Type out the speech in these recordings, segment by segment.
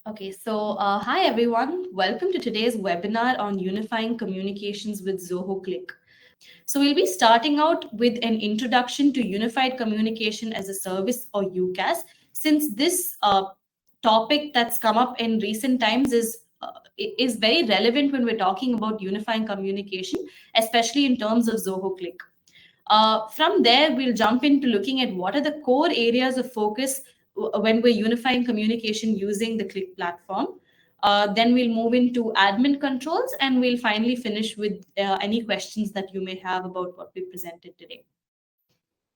Okay, so hi everyone. Welcome to today's webinar on unifying communications with Zoho Cliq. So we'll be starting out with an introduction to unified communication as a service or UCaaS, since this topic that's come up in recent times is very relevant when we're talking about unifying communication, especially in terms of Zoho Cliq. From there, we'll jump into looking at what are the core areas of focus when we're unifying communication using the Click platform. Then we'll move into admin controls and we'll finally finish with any questions that you may have about what we presented today.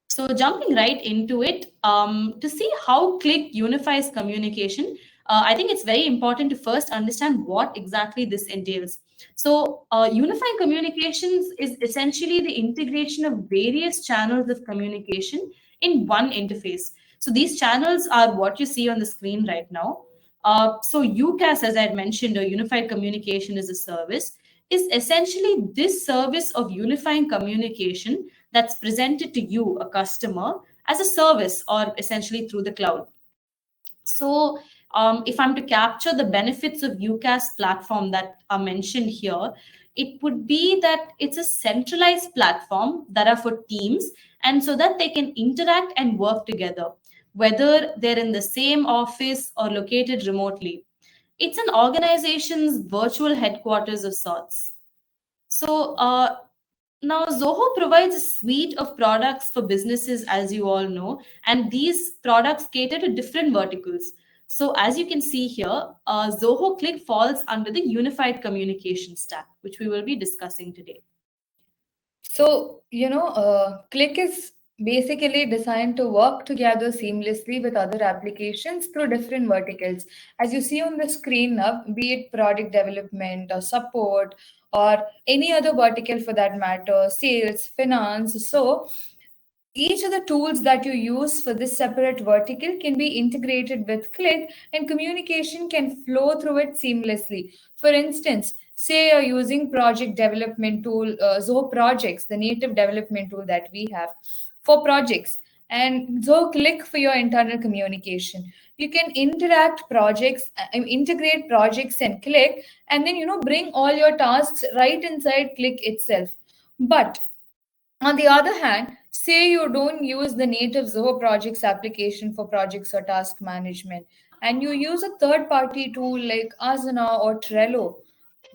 So jumping right into it, to see how Click unifies communication, I think it's very important to first understand what exactly this entails. So unifying communications is essentially the integration of various channels of communication in one interface. So these channels are what you see on the screen right now. So UCaaS, as I had mentioned, or Unified Communication as a Service, is essentially this service of unifying communication that's presented to you, a customer, as a service or essentially through the cloud. So, if I'm to capture the benefits of UCaaS platform that are mentioned here, it would be that it's a centralized platform that are for teams, and so that they can interact and work together, whether they're in the same office or located remotely. It's an organization's virtual headquarters of sorts. So, now, Zoho provides a suite of products for businesses, as you all know, and these products cater to different verticals. So, as you can see here, Zoho Cliq falls under the unified communication stack, which we will be discussing today. So, Click is basically designed to work together seamlessly with other applications through different verticals. As you see on the screen now, be it product development or support or any other vertical for that matter, sales, finance. So, each of the tools that you use for this separate vertical can be integrated with Click and communication can flow through it seamlessly. For instance, say you're using project development tool, Zoho Projects, the native development tool that we have for projects, and Zoho Click for your internal communication. You can integrate projects and Click, and then bring all your tasks right inside Click itself. But on the other hand, say you don't use the native Zoho Projects application for projects or task management, and you use a third party tool like Asana or Trello.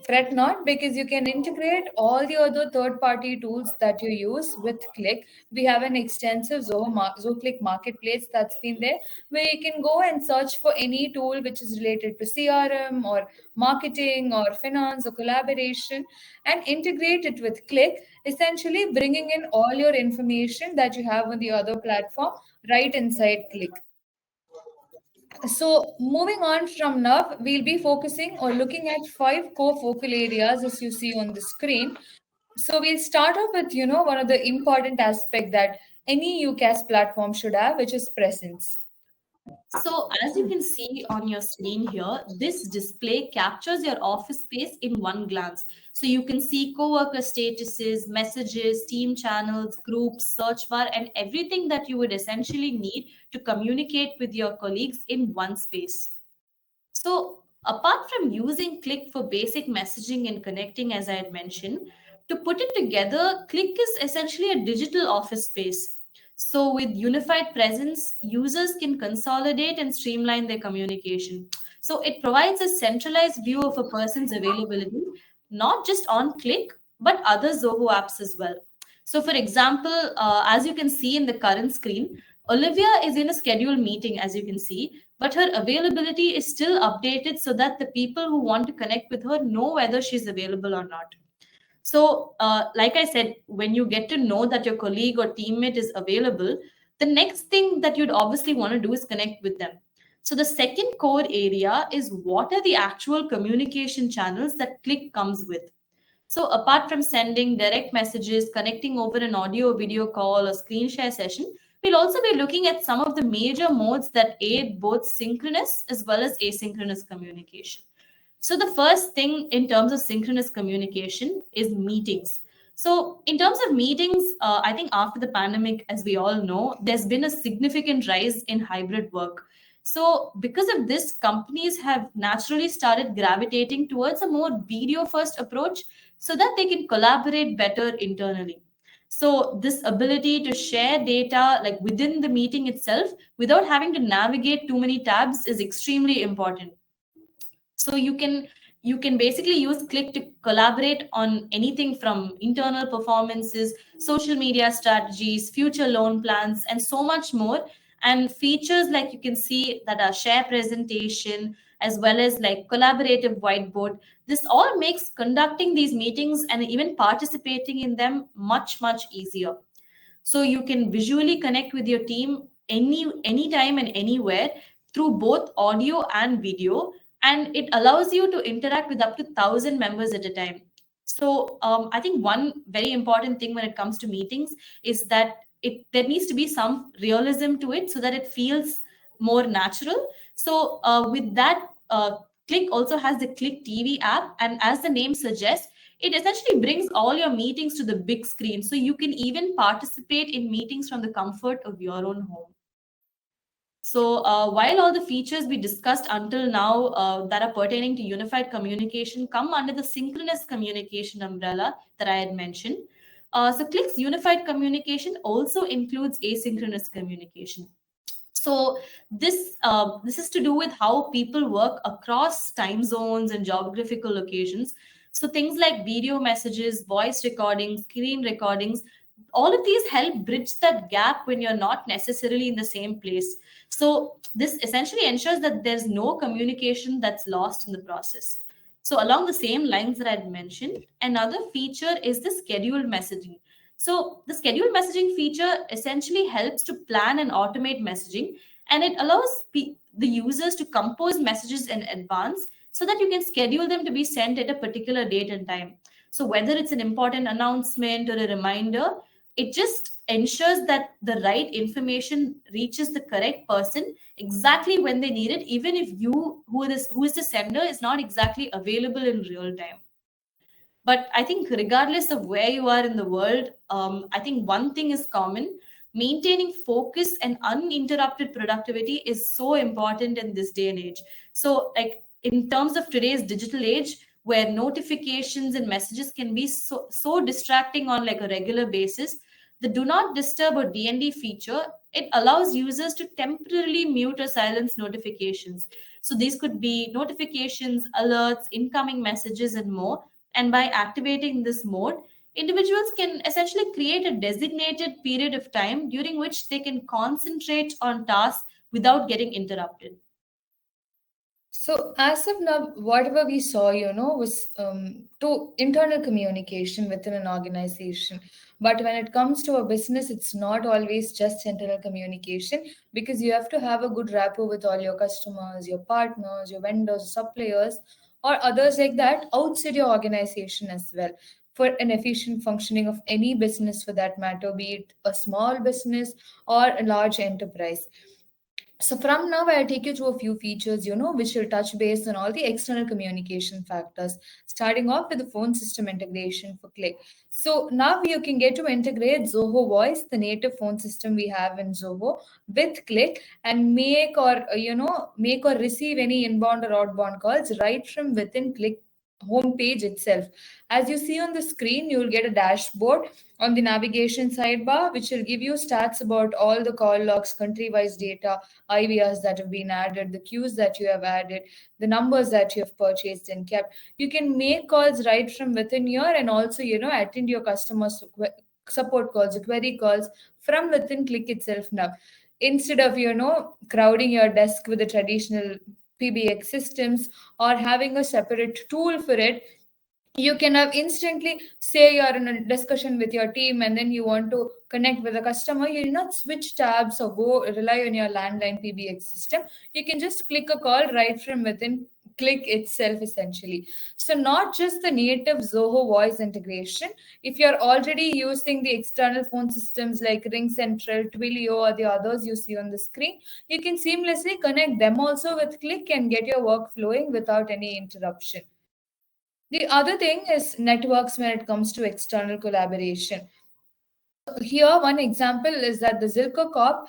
Fret not, because you can integrate all the other third party tools that you use with Click. We have an extensive Zoho Click marketplace that's been there, where you can go and search for any tool which is related to CRM or marketing or finance or collaboration and integrate it with Click, essentially bringing in all your information that you have on the other platform right inside Click. So, moving on from now, we'll be focusing or looking at 5 core focal areas as you see on the screen. So, we'll start off with, one of the important aspect that any UCaaS platform should have, which is presence. So, as you can see on your screen here, this display captures your office space in one glance. So, you can see coworker statuses, messages, team channels, groups, search bar, and everything that you would essentially need to communicate with your colleagues in one space. So, apart from using Click for basic messaging and connecting, as I had mentioned, to put it together, Click is essentially a digital office space. So, with unified presence, users can consolidate and streamline their communication. So, it provides a centralized view of a person's availability, not just on Click, but other Zoho apps as well. So, for example, as you can see in the current screen, Olivia is in a scheduled meeting, as you can see, but her availability is still updated so that the people who want to connect with her know whether she's available or not. So, like I said, when you get to know that your colleague or teammate is available, the next thing that you'd obviously want to do is connect with them. So, the second core area is what are the actual communication channels that Click comes with. So, apart from sending direct messages, connecting over an audio or video call or screen share session, we'll also be looking at some of the major modes that aid both synchronous as well as asynchronous communication. So, the first thing in terms of synchronous communication is meetings. So, in terms of meetings, I think after the pandemic, as we all know, there's been a significant rise in hybrid work. So, because of this, companies have naturally started gravitating towards a more video first approach so that they can collaborate better internally. So, this ability to share data like within the meeting itself without having to navigate too many tabs is extremely important. So you can basically use Click to collaborate on anything from internal performances, social media strategies, future loan plans, and so much more. And features like you can see that are share presentation as well as like collaborative whiteboard. This all makes conducting these meetings and even participating in them much easier. So you can visually connect with your team anytime and anywhere through both audio and video, and it allows you to interact with up to 1,000 members at a time. So I think one very important thing when it comes to meetings is that there needs to be some realism to it so that it feels more natural. So with that, Click also has the Click TV app, and as the name suggests, it essentially brings all your meetings to the big screen, so you can even participate in meetings from the comfort of your own home. So while all the features we discussed until now that are pertaining to unified communication come under the synchronous communication umbrella that I had mentioned, so Click's unified communication also includes asynchronous communication. So this is to do with how people work across time zones and geographical locations. So things like video messages, voice recordings, screen recordings, all of these help bridge that gap when you're not necessarily in the same place. So this essentially ensures that there's no communication that's lost in the process. So along the same lines that I'd mentioned, another feature is the scheduled messaging. So the scheduled messaging feature essentially helps to plan and automate messaging, and it allows the users to compose messages in advance so that you can schedule them to be sent at a particular date and time. So whether it's an important announcement or a reminder, it just ensures that the right information reaches the correct person exactly when they need it, even if you who is the sender is not exactly available in real time. But I think, regardless of where you are in the world, I think one thing is common: maintaining focus and uninterrupted productivity is so important in this day and age. So, like in terms of today's digital age, where notifications and messages can be so distracting on like a regular basis, the do not disturb or DND feature, it allows users to temporarily mute or silence notifications. So these could be notifications, alerts, incoming messages, and more. And by activating this mode, individuals can essentially create a designated period of time during which they can concentrate on tasks without getting interrupted. So as of now, whatever we saw, was to internal communication within an organization. But when it comes to a business, it's not always just internal communication, because you have to have a good rapport with all your customers, your partners, your vendors, suppliers, or others like that outside your organization as well. For an efficient functioning of any business, for that matter, be it a small business or a large enterprise. So from now, I'll take you through a few features, which will touch base on all the external communication factors, starting off with the phone system integration for Click. So now you can get to integrate Zoho Voice, the native phone system we have in Zoho, with Click, and make or receive any inbound or outbound calls right from within Click homepage itself. As you see on the screen, you will get a dashboard on the navigation sidebar, which will give you stats about all the call logs, country-wise data, IVRs that have been added, the queues that you have added, the numbers that you have purchased and kept. You can make calls right from within here, and also, attend your customer support calls, query calls from within Click itself now. Instead of, crowding your desk with the traditional PBX systems or having a separate tool for it, you can have instantly, say you're in a discussion with your team and then you want to connect with a customer. You do not switch tabs or go rely on your landline PBX system. You can just click a call right from within Click itself, essentially. So not just the native Zoho voice integration. If you're already using the external phone systems like Ring Central, Twilio, or the others you see on the screen, you can seamlessly connect them also with Click and get your work flowing without any interruption. The other thing is networks when it comes to external collaboration. Here, one example is that the Zilko Corp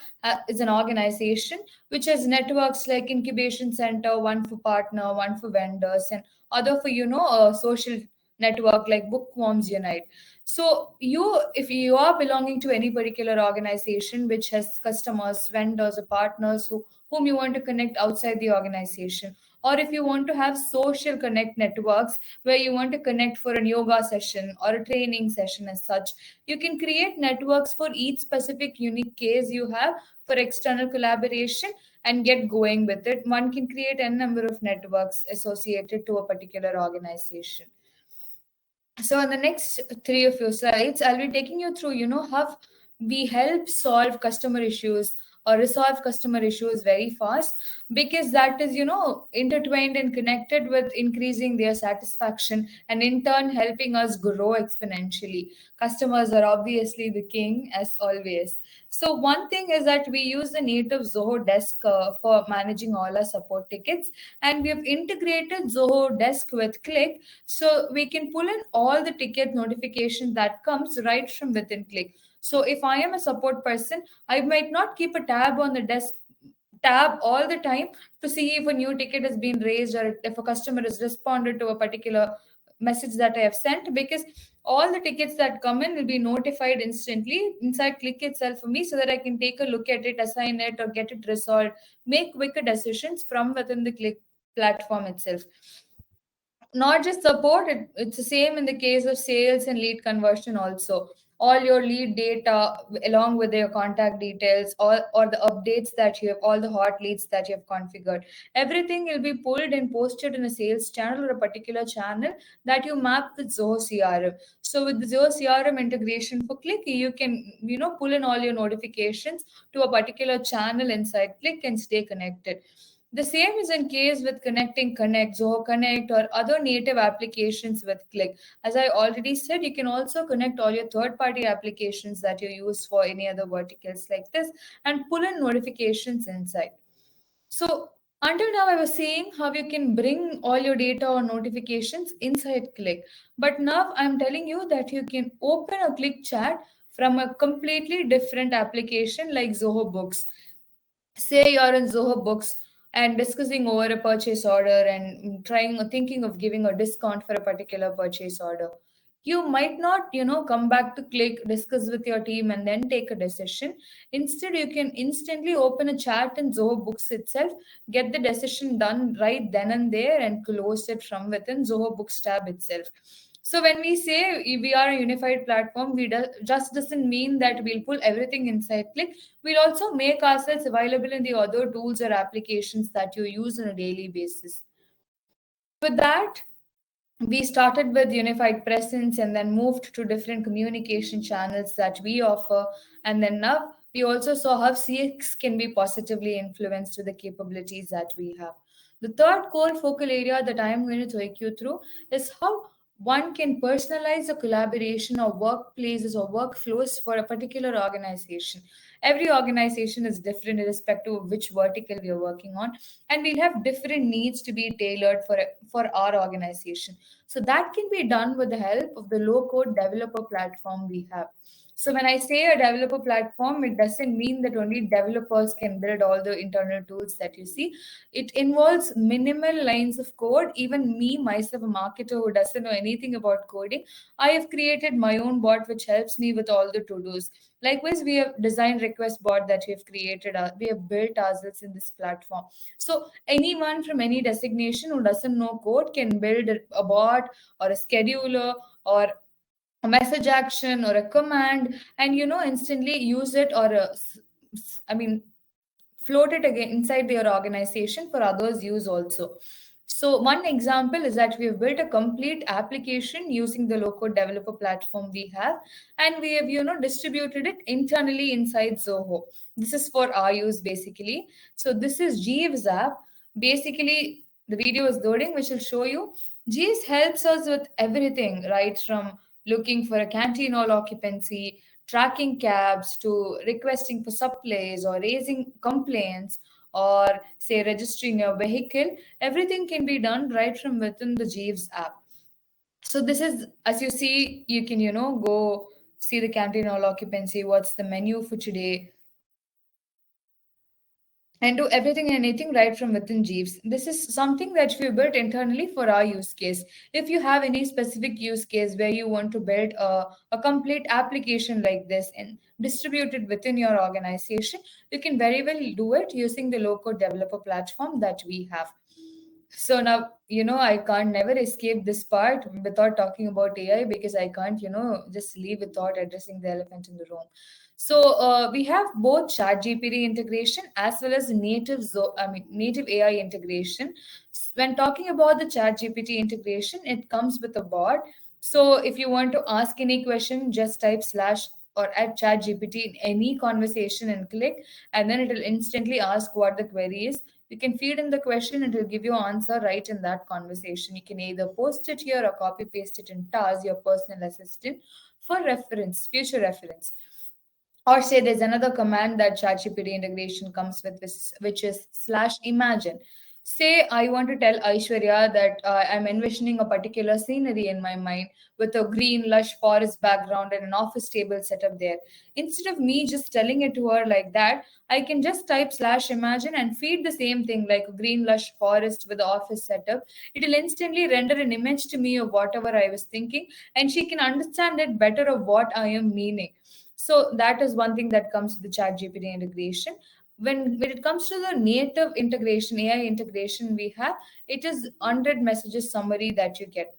is an organization which has networks like incubation center, one for partner, one for vendors, and other for a social network like Bookworms Unite. So if you are belonging to any particular organization which has customers, vendors, or partners whom you want to connect outside the organization, or if you want to have social connect networks where you want to connect for a yoga session or a training session as such, you can create networks for each specific unique case you have for external collaboration and get going with it. One can create a number of networks associated to a particular organization. So on the next three of your slides, I'll be taking you through, how we help solve customer issues or resolve customer issues very fast, because that is, intertwined and connected with increasing their satisfaction and in turn helping us grow exponentially. Customers are obviously the king as always. So one thing is that we use the native Zoho desk for managing all our support tickets, and we have integrated Zoho desk with Click, so we can pull in all the ticket notification that comes right from within Click. So if I am a support person, I might not keep a tab on the desk tab all the time to see if a new ticket has been raised or if a customer has responded to a particular message that I have sent, because all the tickets that come in will be notified instantly inside Click itself for me, so that I can take a look at it, assign it, or get it resolved, make quicker decisions from within the Click platform itself. Not just support, it's the same in the case of sales and lead conversion also. All your lead data along with your contact details, or the updates that you have, all the hot leads that you have configured, everything will be pulled and posted in a sales channel or a particular channel that you map with Zoho CRM. So with the Zoho CRM integration for Click, you can pull in all your notifications to a particular channel inside Click and stay connected. The same is in case with connecting Connect, Zoho Connect, or other native applications with Click. As I already said, you can also connect all your third-party applications that you use for any other verticals like this and pull in notifications inside. So until now, I was saying how you can bring all your data or notifications inside Click. But now I'm telling you that you can open a Click chat from a completely different application like Zoho Books. Say you're in Zoho Books and discussing over a purchase order and trying or thinking of giving a discount for a particular purchase order. You might not, come back to Click, discuss with your team, and then take a decision. Instead, you can instantly open a chat in Zoho Books itself, get the decision done right then and there, and close it from within Zoho Books tab itself. So when we say we are a unified platform, just doesn't mean that we'll pull everything inside Click. We'll also make ourselves available in the other tools or applications that you use on a daily basis. So with that, we started with unified presence and then moved to different communication channels that we offer. And then now we also saw how CX can be positively influenced with the capabilities that we have. The third core focal area that I am going to take you through is how one can personalize a collaboration or workplaces or workflows for a particular organization. Every organization is different irrespective of which vertical we are working on, and we'll have different needs to be tailored for our organization. So that can be done with the help of the low code developer platform we have. So when I say a developer platform, it doesn't mean that only developers can build all the internal tools that you see. It involves minimal lines of code. Even me, myself, a marketer who doesn't know anything about coding, I have created my own bot which helps me with all the to-dos. Likewise, we have designed request bot that we have created. We have built ourselves in this platform. So anyone from any designation who doesn't know code can build a bot or a scheduler or a message action or a command, and instantly use it, or I mean float it again inside their organization for others use also. So one example is that we have built a complete application using the low-code developer platform we have, and we have distributed it internally inside Zoho. This is for our use basically. So this is Jeeves app. Basically, the video is loading, which will show you. Jeeves helps us with everything, right from looking for a canteen hall occupancy, tracking cabs, to requesting for supplies or raising complaints, or say registering your vehicle. Everything can be done right from within the Jeeves app. So this is, as you see, you can go see the canteen hall occupancy, what's the menu for today, and do everything and anything right from within Jeeves. This is something that we built internally for our use case. If you have any specific use case where you want to build a complete application like this and distribute it within your organization, you can very well do it using the low-code developer platform that we have. So now, I can't never escape this part without talking about AI, because I can't, just leave without addressing the elephant in the room. So we have both ChatGPT integration as well as native AI integration. When talking about the ChatGPT integration, it comes with a bot. So if you want to ask any question, just type slash or add ChatGPT in any conversation and click, and then it will instantly ask what the query is. You can feed in the question, it will give you an answer right in that conversation. You can either post it here or copy paste it in TAS, your personal assistant, for reference, future reference. Or say there's another command that ChatGPT integration comes with, which is slash imagine. Say I want to tell Aishwarya that I'm envisioning a particular scenery in my mind with a green, lush forest background and an office table set up there. Instead of me just telling it to her like that, I can just type slash imagine and feed the same thing like a green, lush forest with the office setup. It will instantly render an image to me of whatever I was thinking, and she can understand it better of what I am meaning. So that is one thing that comes with the chat gpt integration. When it comes to the native integration, AI integration, we have, it is 100 messages summary that you get.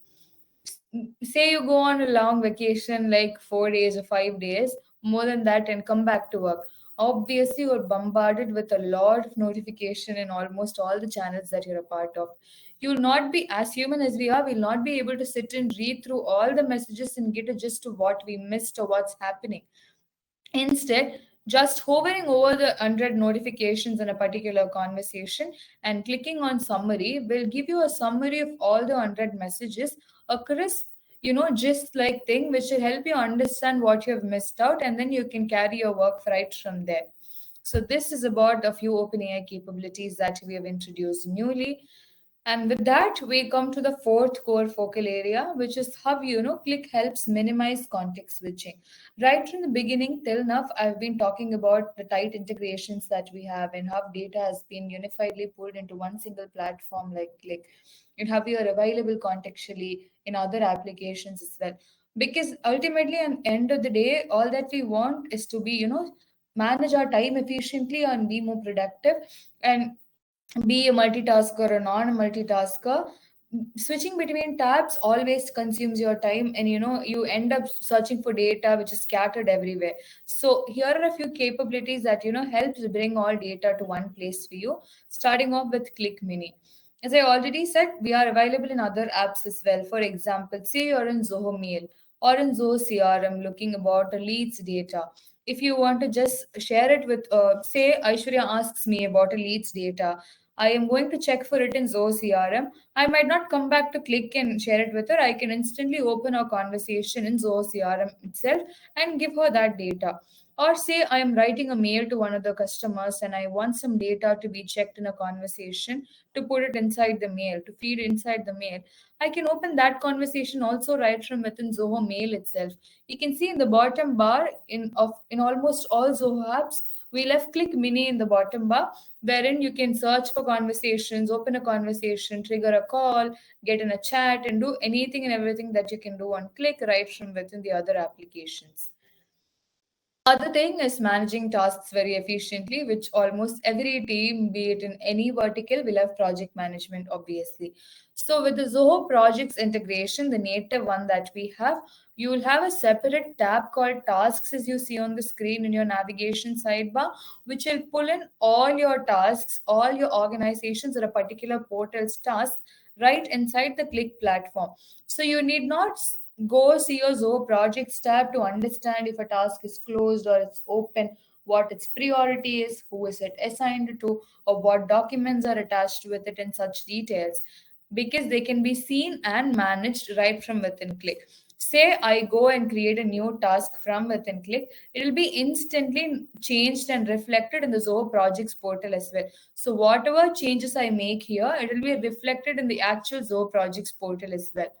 Say you go on a long vacation like 4 days or 5 days, more than that, and come back to work. Obviously, you're bombarded with a lot of notification in almost all the channels that you're a part of. You'll not be, as human as we are, we'll not be able to sit and read through all the messages and get a gist of what we missed or what's happening. Instead, just hovering over the 100 notifications in a particular conversation and clicking on summary will give you a summary of all the 100 messages, a crisp, just like thing which will help you understand what you have missed out, and then you can carry your work right from there. So this is about a few OpenAI capabilities that we have introduced newly. And with that, we come to the fourth core focal area, which is how Click helps minimize context switching. Right from the beginning till now, I've been talking about the tight integrations that we have and how data has been unifiedly pulled into one single platform like Click, and how we are available contextually in other applications as well. Because ultimately, at the end of the day, all that we want is to be, manage our time efficiently and be more productive. And be a multitasker or non-multitasker, switching between tabs always consumes your time, and you end up searching for data which is scattered everywhere. So here are a few capabilities that helps bring all data to one place for you, starting off with Click Mini. As I already said, we are available in other apps as well. For example, say you're in Zoho Mail or in Zoho CRM looking about a leads data. If you want to just share it with, say Aishwarya asks me about a leads data, I am going to check for it in Zoho CRM. I might not come back to Click and share it with her. I can instantly open our conversation in Zoho CRM itself and give her that data. Or say I am writing a mail to one of the customers and I want some data to be checked in a conversation to put it inside the mail, to feed inside the mail. I can open that conversation also right from within Zoho Mail itself. You can see in the bottom bar in almost all Zoho apps, we left Click Mini in the bottom bar, wherein you can search for conversations, open a conversation, trigger a call, get in a chat, and do anything and everything that you can do on Click right from within the other applications. Other thing is managing tasks very efficiently, which almost every team, be it in any vertical, will have project management, obviously. So with the Zoho projects integration, the native one that we have, you will have a separate tab called tasks, as you see on the screen in your navigation sidebar, which will pull in all your tasks, all your organizations or a particular portal's tasks right inside the Click platform. So you need not go see your Zoho projects tab to understand if a task is closed or it's open, what its priority is, who is it assigned to, or what documents are attached with it in such details, because they can be seen and managed right from within Click. Say I go and create a new task from within Click, it will be instantly changed and reflected in the Zoho projects portal as well. So whatever changes I make here, it will be reflected in the actual Zoho projects portal as well.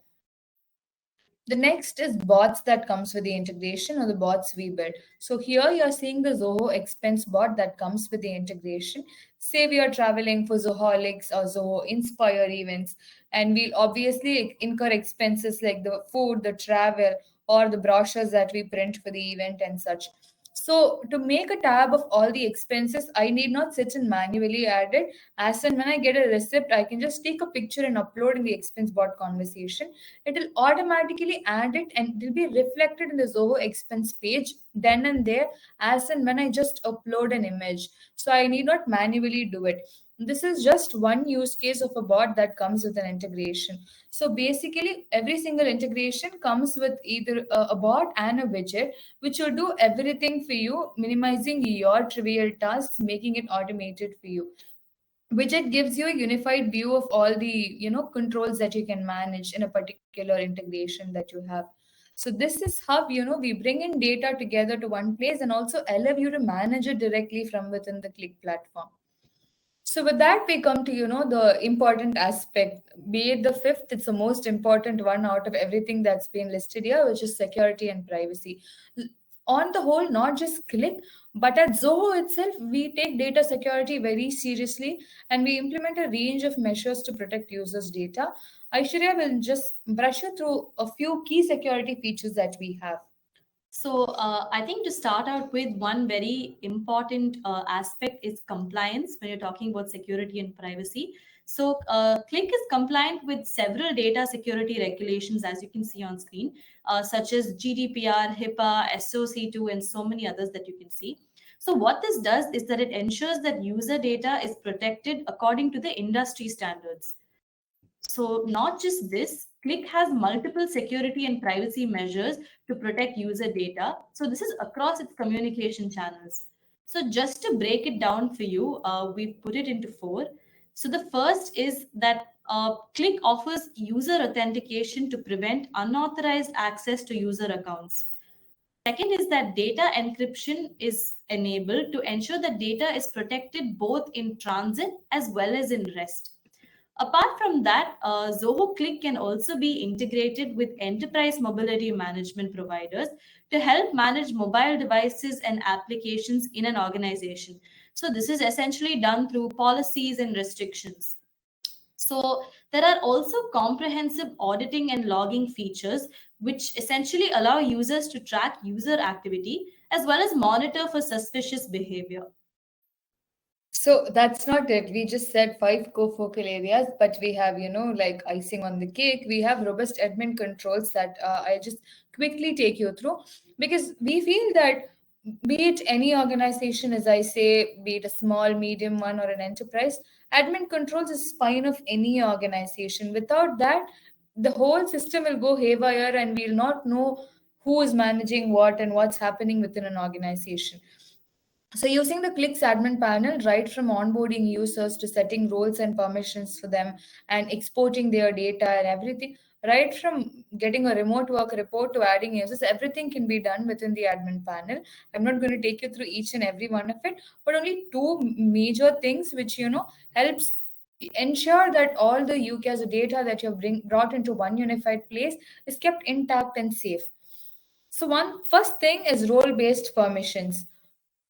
The next is bots that comes with the integration or the bots we build. So here you're seeing the Zoho expense bot that comes with the integration. Say we are traveling for Zoholics or Zoho Inspire events, and we'll obviously incur expenses like the food, the travel, or the brochures that we print for the event and such. So to make a tab of all the expenses, I need not sit and manually add it. As and when I get a receipt, I can just take a picture and upload in the expense bot conversation. It will automatically add it and it will be reflected in the Zoho expense page then and there as and when I just upload an image. So I need not manually do it. This is just one use case of a bot that comes with an integration. So basically, every single integration comes with either a bot and a widget, which will do everything for you, minimizing your trivial tasks, making it automated for you. Widget gives you a unified view of all the controls that you can manage in a particular integration that you have. So this is how we bring in data together to one place and also allow you to manage it directly from within the Click platform. So with that, we come to the important aspect. Be it the fifth, it's the most important one out of everything that's been listed here, which is security and privacy. On the whole, not just Click, but at Zoho itself, we take data security very seriously, and we implement a range of measures to protect users' data. Aishwarya will just brush you through a few key security features that we have. So, I think to start out with, one very important aspect is compliance when you're talking about security and privacy. So, Click is compliant with several data security regulations, as you can see on screen, such as GDPR, HIPAA, SOC2, and so many others that you can see. So, what this does is that it ensures that user data is protected according to the industry standards. So, not just this, Click has multiple security and privacy measures to protect user data. So, this is across its communication channels. So, just to break it down for you, we've put it into four. So, the first is that Click offers user authentication to prevent unauthorized access to user accounts. Second is that data encryption is enabled to ensure that data is protected both in transit as well as in rest. Apart from that, Zoho Cliq can also be integrated with enterprise mobility management providers to help manage mobile devices and applications in an organization. So, this is essentially done through policies and restrictions. So, there are also comprehensive auditing and logging features which essentially allow users to track user activity as well as monitor for suspicious behavior. So that's not it. We just said five co-focal areas, but we have, like icing on the cake, we have robust admin controls that I just quickly take you through because we feel that be it any organization, as I say, be it a small, medium one, or an enterprise, admin controls is spine of any organization. Without that, the whole system will go haywire and we'll not know who is managing what and what's happening within an organization. So using the Clicks admin panel, right from onboarding users to setting roles and permissions for them and exporting their data and everything, right from getting a remote work report to adding users, everything can be done within the admin panel. I'm not going to take you through each and every one of it, but only two major things which, helps ensure that all the UCAS data that you have brought into one unified place is kept intact and safe. So one first thing is role-based permissions.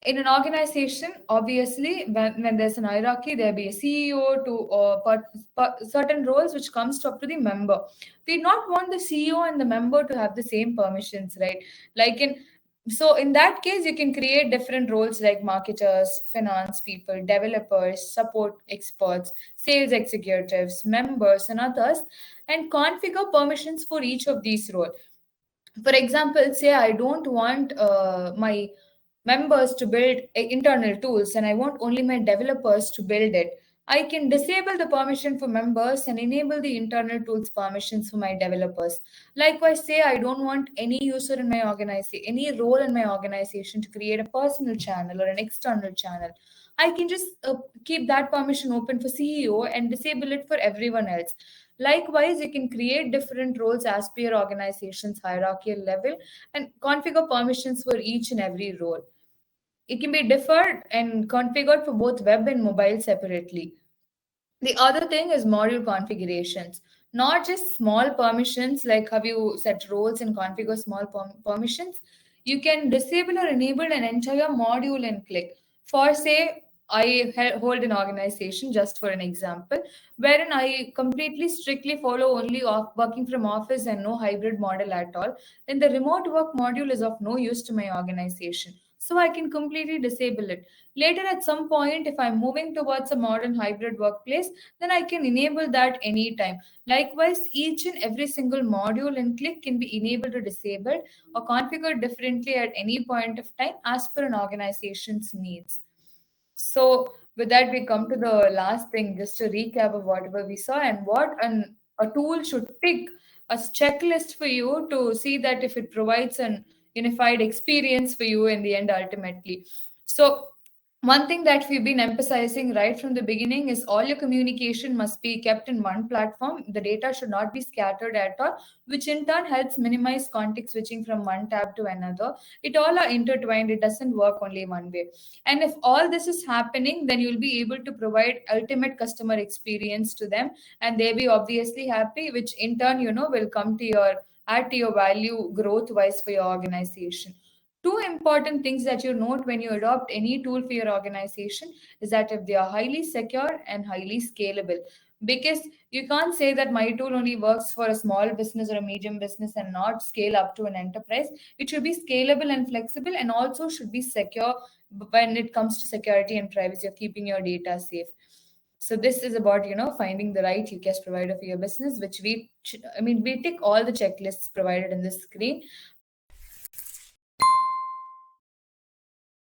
In an organization, obviously, when there's an hierarchy, there'll be a CEO to certain roles which comes up to the member. We not want the CEO and the member to have the same permissions, right? Like in that case, you can create different roles like marketers, finance people, developers, support experts, sales executives, members, and others, and configure permissions for each of these roles. For example, say I don't want my members to build internal tools and I want only my developers to build it. I can disable the permission for members and enable the internal tools permissions for my developers. Likewise, say I don't want any user in my organization, any role in my organization to create a personal channel or an external channel. I can just keep that permission open for CEO and disable it for everyone else. Likewise, you can create different roles as per your organization's hierarchical level and configure permissions for each and every role. It can be deferred and configured for both web and mobile separately. The other thing is module configurations. not just small permissions like how you set roles and configure small permissions. You can disable or enable an entire module and click. For say, hold an organization, just for an example, wherein I completely strictly follow only off working from office and no hybrid model at all, then the remote work module is of no use to my organization. So I can completely disable it. Later, at some point, if I'm moving towards a modern hybrid workplace, then I can enable that anytime. Likewise, each and every single module and click can be enabled or disabled or configured differently at any point of time as per an organization's needs. So, with that, we come to the last thing, just a recap of whatever we saw and what a tool should tick as checklist for you to see that if it provides an unified experience for you in the end ultimately. So, one thing that we've been emphasizing right from the beginning is all your communication must be kept in one platform. The data should not be scattered at all, which in turn helps minimize context switching from one tab to another. It all are intertwined, it doesn't work only one way. And if all this is happening, then you'll be able to provide ultimate customer experience to them, and they'll be obviously happy, which in turn, will come to your add to your value growth wise for your organization. Two important things that you note when you adopt any tool for your organization is that if they are highly secure and highly scalable. Because you can't say that my tool only works for a small business or a medium business and not scale up to an enterprise. It should be scalable and flexible and also should be secure when it comes to security and privacy of keeping your data safe. So this is about finding the right UCAS provider for your business, which we tick all the checklists provided in this screen.